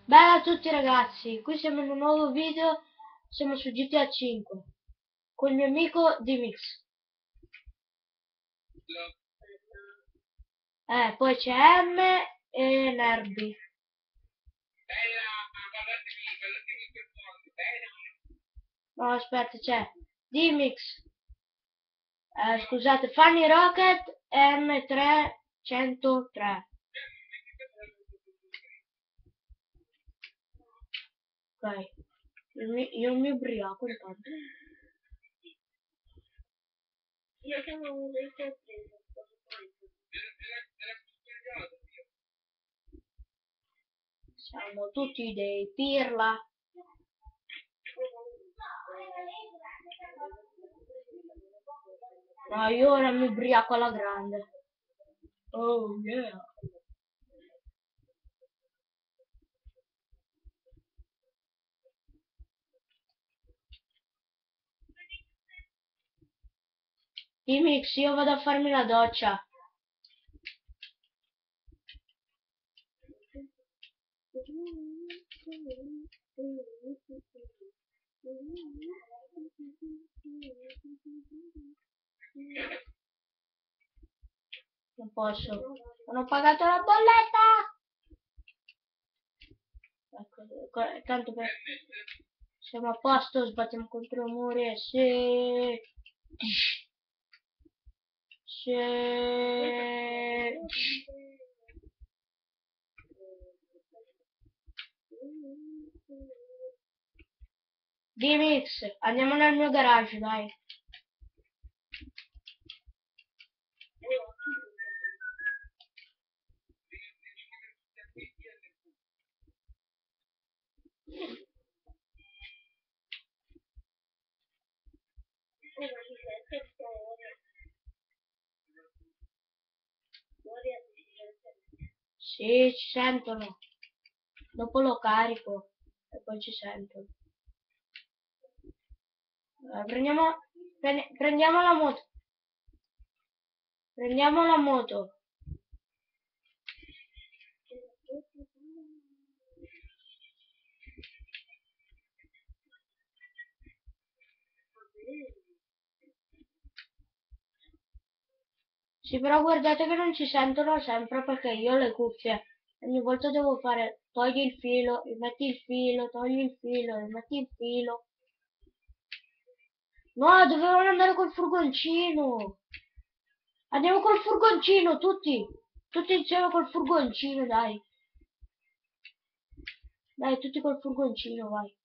Bella a tutti ragazzi, qui siamo in un nuovo video, siamo su GTA 5 con il mio amico Dimix. Poi c'è M e Nerby. No, aspetta, c'è Dimix, scusate, Funny Rocket M303. Ok, io mi ubriaco intanto. Io sono un dei Siamo tutti dei pirla. No, io ora mi ubriaco alla grande. Oh yeah. Dimix, io vado a farmi la doccia. Non posso. Non ho pagato la bolletta! Ecco, tanto per... Siamo a posto, sbattiamo contro i muri. Sì. Sì. Dimix, andiamo nel mio garage, dai. Sì, ci sentono. Dopo lo carico e poi ci sentono. Prendiamo la moto. Prendiamo la moto. Sì, però guardate che non ci sentono sempre perché io ho le cuffie. Ogni volta devo fare togli il filo, rimetti il filo, togli il filo, rimetti il filo. No, dovevano andare col furgoncino. Andiamo col furgoncino, tutti. Tutti insieme col furgoncino, dai. Dai, tutti col furgoncino, vai.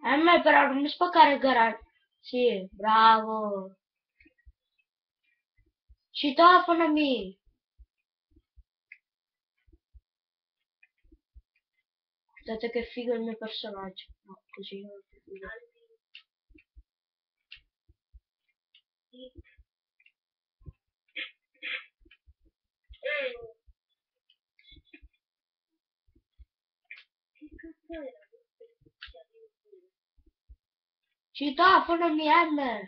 A me però non mi spaccare il garage. Sì, bravo. Citofonami. Guardate che figo il mio personaggio. No, così non è più figo. Citofonami M.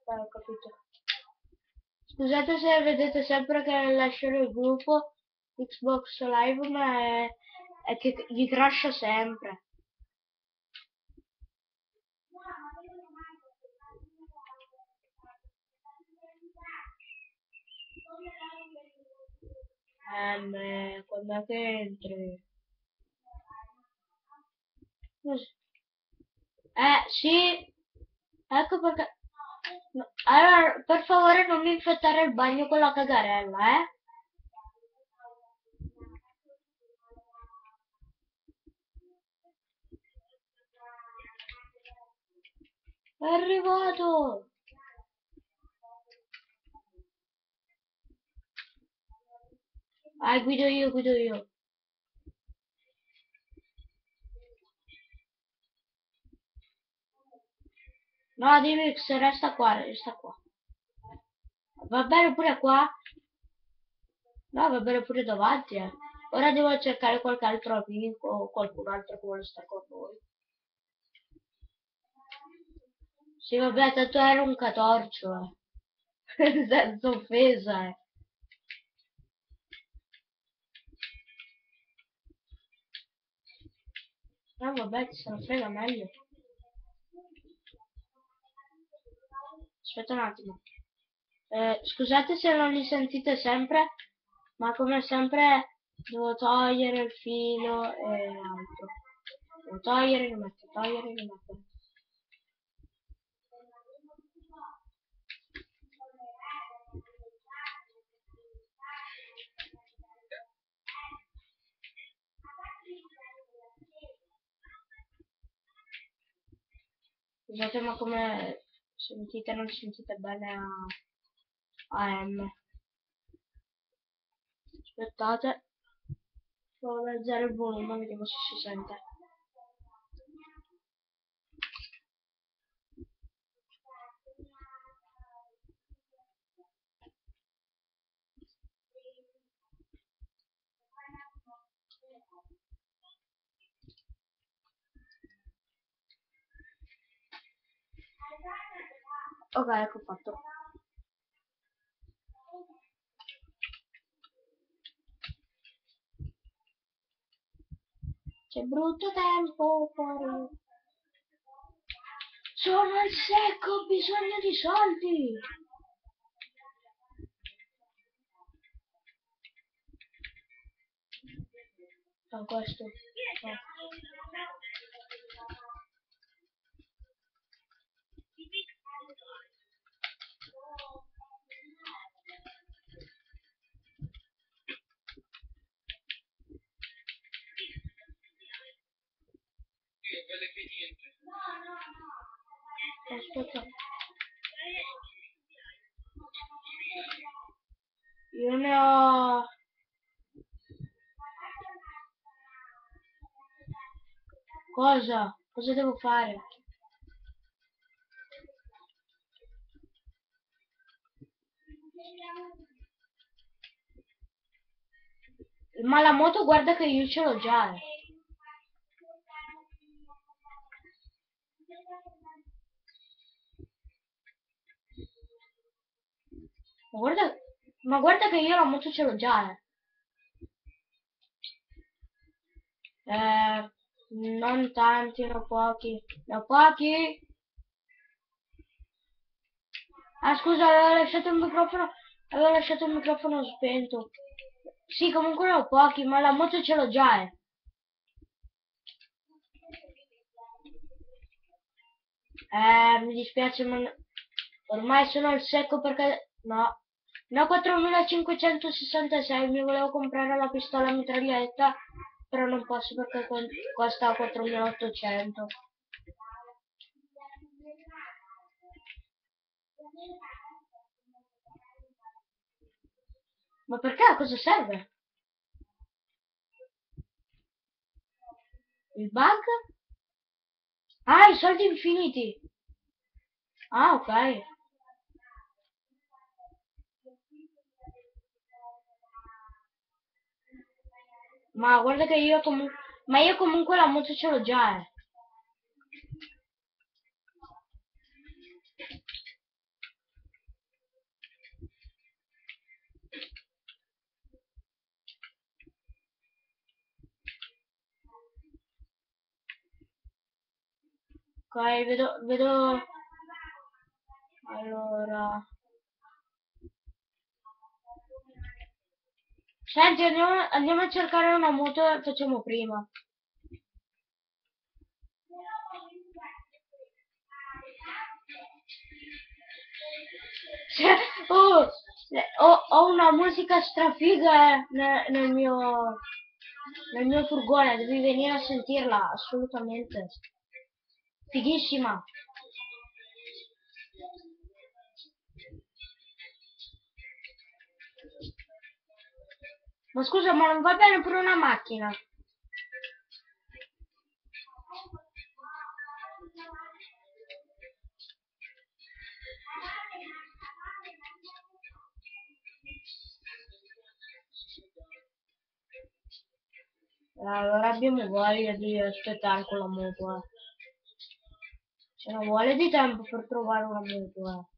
Ho capito. Scusate se vedete sempre che lasciano il gruppo Xbox Live, ma è che gli crasha sempre. Quando è che entri? Sì, ecco perché... No, allora, per favore non mi infettare il bagno con la cagarella, eh? È arrivato! Guido io, guido io. No, Dimix, resta qua, resta qua. Va bene pure qua? No, va bene pure davanti, eh. Ora devo cercare qualche altro amico o qualcun altro che vuole stare con noi. Sì, vabbè, tanto era un catorcio, senza offesa, vabbè, ti se ne frega meglio. Aspetta un attimo. Scusate se non li sentite sempre, ma come sempre devo togliere il filo e altro. Devo togliere, rimettere, togliere, rimettere. Scusate, ma come sentite, non sentite bene a M. Aspettate, provo ad alzare il volume, vediamo se si sente. Ok, ecco fatto. C'è brutto tempo fuori. Sono al secco, ho bisogno di soldi. Ah, questo. No. Aspetta. Io ne ho... Cosa? Cosa devo fare? Ma la moto guarda che io ce l'ho già. Ma guarda che io la moto ce l'ho già. Non tanti, ne ho pochi. Ne ho pochi? Ah, scusa, avevo lasciato il microfono spento. Sì, comunque ne ho pochi, ma la moto ce l'ho già. Mi dispiace, ma ormai sono al secco perché... No. No, 4566, mi volevo comprare la pistola mitraglietta, però non posso perché costa 4800. Ma perché? A cosa serve? Il bug? Ah, i soldi infiniti! Ah, ok. Ma guarda che io comunque... Ma io comunque la moto ce l'ho già, Ok, vedo... Allora... Senti, andiamo a cercare una moto e facciamo prima. Cioè, ho una musica strafiga nel mio furgone, devi venire a sentirla, assolutamente. Fighissima. Ma scusa, ma non va bene pure una macchina? Allora abbiamo voglia di aspettare con la moto, Ce ne vuole di tempo per trovare una moto,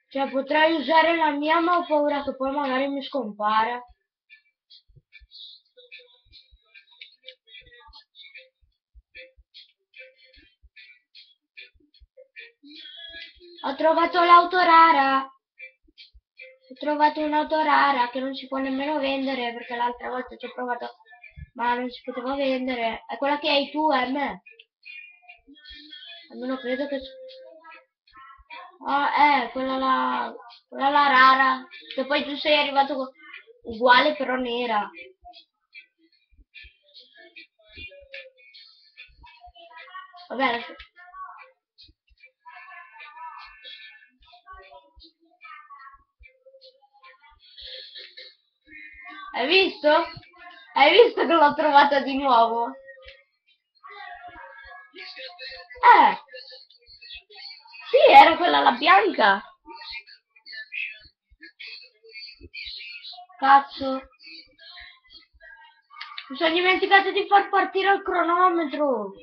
Cioè, potrei usare la mia, ma ho paura che poi magari mi scompare. Ho trovato l'auto rara. Ho trovato un'auto rara che non si può nemmeno vendere perché l'altra volta ci ho provato, ma non si poteva vendere. È quella che hai tu, me. Almeno credo che... Ah, quella là rara. Che poi tu sei arrivato uguale però nera. Vabbè, hai visto? Hai visto che l'ho trovata di nuovo? Sì, era quella la bianca. Cazzo. Mi sono dimenticato di far partire il cronometro.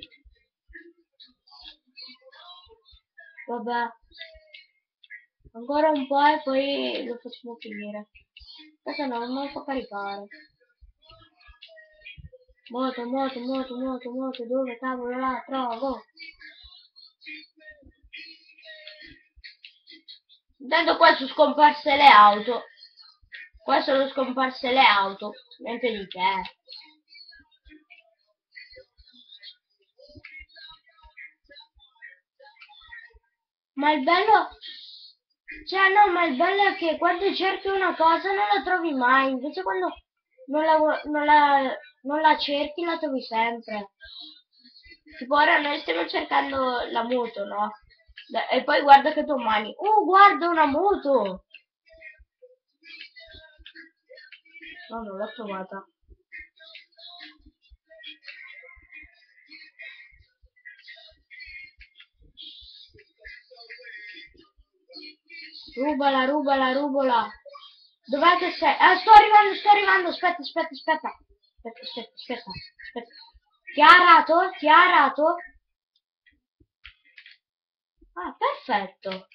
Vabbè. Ancora un po' e poi lo facciamo finire. Adesso no, non lo fa caricare. Moto, dove cavolo la trovo? Intanto qua sono scomparse le auto. Qua sono scomparse le auto. Niente di che. Ma il bello... Cioè no, ma il bello è che quando cerchi una cosa non la trovi mai. Invece quando non la cerchi la trovi sempre. Tipo ora noi stiamo cercando la moto, no? E poi guarda che domani. Oh, guarda una moto! No, non l'ho trovata. Rubala, rubala, rubala. Dov'è che sei? Sto arrivando. Aspetta. Aspetta. Ti ha arato? Ti ha arato? Ah, perfetto.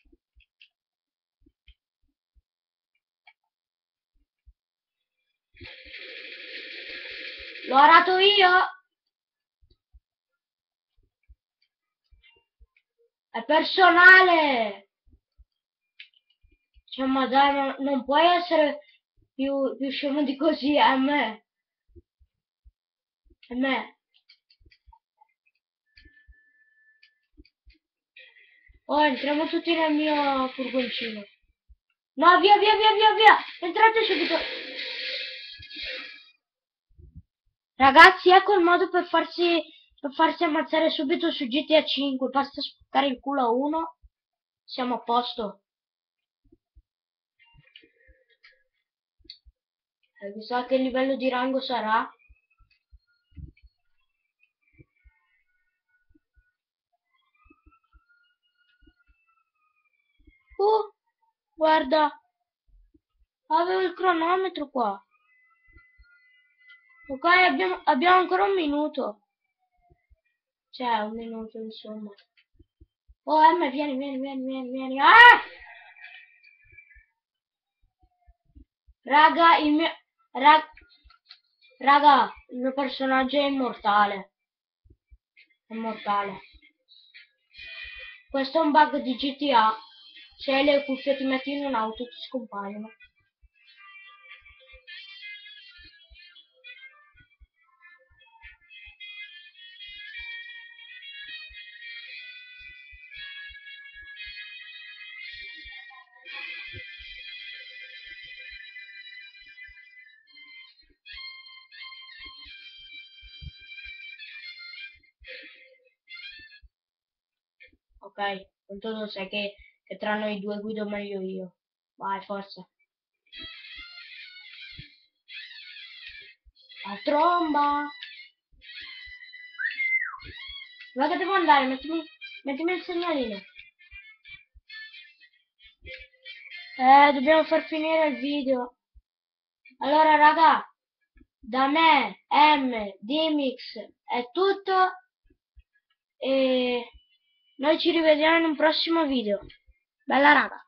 L'ho arato io? È personale! Cioè, ma dai, non puoi essere più scemo di così, a me. A me. Oh, entriamo tutti nel mio furgoncino. No, via! Entrate subito. Ragazzi, ecco il modo per farsi ammazzare subito su GTA 5. Basta spaccare il culo a uno. Siamo a posto. Chissà che livello di rango sarà. Guarda. Avevo il cronometro qua. Ok, abbiamo ancora un minuto. Cioè, un minuto, insomma. Oh, vieni. Ah! Raga, il mio personaggio è immortale. Questo è un bug di GTA. Se hai le cuffie ti metti in un'auto ti scompaiono. Ok, tanto lo sai che tra noi due guido meglio io. Vai, forza. La tromba! Dove che devo andare? Mettimi il segnalino. Dobbiamo far finire il video. Allora, raga, da me, Dimix, è tutto. E Noi ci rivediamo in un prossimo video. Bella raga!